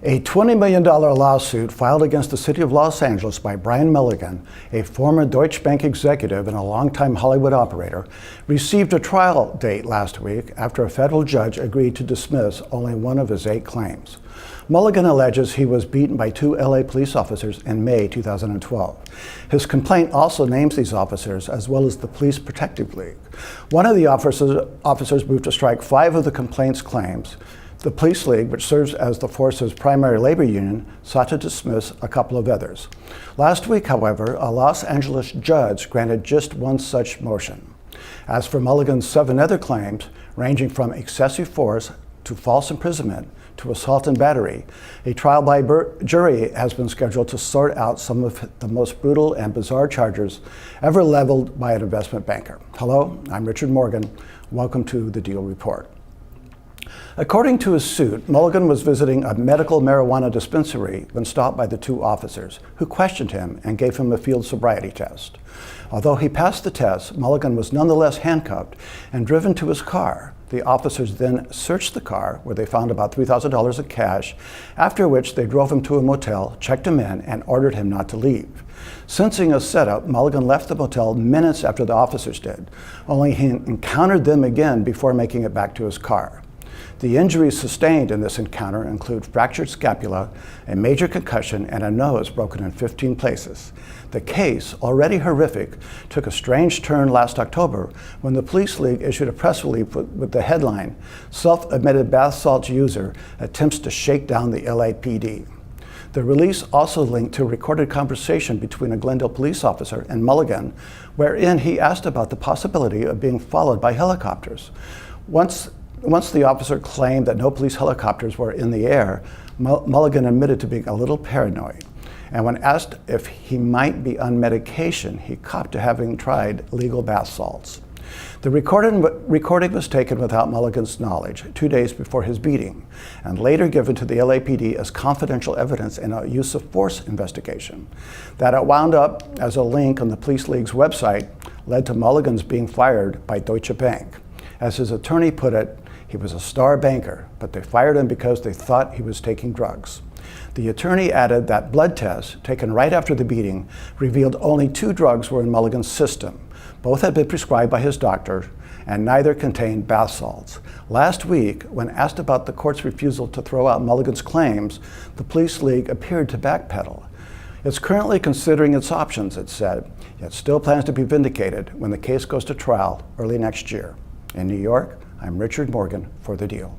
A $20 million lawsuit filed against the City of Los Angeles by Brian Mulligan, a former Deutsche Bank executive and a longtime Hollywood operator, received a trial date last week after a federal judge agreed to dismiss only one of his 8 claims. Mulligan alleges he was beaten by 2 LA police officers in May 2012. His complaint also names these officers as well as the Police Protective League. One of the officers moved to strike 5 of the complaint's claims. The Police League, which serves as the force's primary labor union, sought to dismiss a couple of others. Last week, however, a Los Angeles judge granted just one such motion. As for Mulligan's 7 other claims, ranging from excessive force to false imprisonment to assault and battery, a trial by jury has been scheduled to sort out some of the most brutal and bizarre charges ever leveled by an investment banker. Hello, I'm Richard Morgan. Welcome to the Deal Report. According to his suit, Mulligan was visiting a medical marijuana dispensary when stopped by the 2 officers, who questioned him and gave him a field sobriety test. Although he passed the test, Mulligan was nonetheless handcuffed and driven to his car. The officers then searched the car, where they found about $3,000 in cash, after which they drove him to a motel, checked him in, and ordered him not to leave. Sensing a setup, Mulligan left the motel minutes after the officers did, only he encountered them again before making it back to his car. The injuries sustained in this encounter include fractured scapula, a major concussion, and a nose broken in 15 places. The case, already horrific, took a strange turn last October when the Police League issued a press release with the headline, "Self-admitted bath salts user attempts to shake down the LAPD." The release also linked to a recorded conversation between a Glendale police officer and Mulligan, wherein he asked about the possibility of being followed by helicopters. Once the officer claimed that no police helicopters were in the air, Mulligan admitted to being a little paranoid. And when asked if he might be on medication, he copped to having tried legal bath salts. The recording was taken without Mulligan's knowledge 2 days before his beating, and later given to the LAPD as confidential evidence in a use of force investigation. That it wound up as a link on the Police League's website led to Mulligan's being fired by Deutsche Bank. As his attorney put it, he was a star banker, but they fired him because they thought he was taking drugs. The attorney added that blood tests taken right after the beating revealed only 2 drugs were in Mulligan's system. Both had been prescribed by his doctor, and neither contained bath salts. Last week, when asked about the court's refusal to throw out Mulligan's claims, the Police League appeared to backpedal. It's currently considering its options, it said, yet still plans to be vindicated when the case goes to trial early next year. In New York, I'm Richard Morgan for The Deal.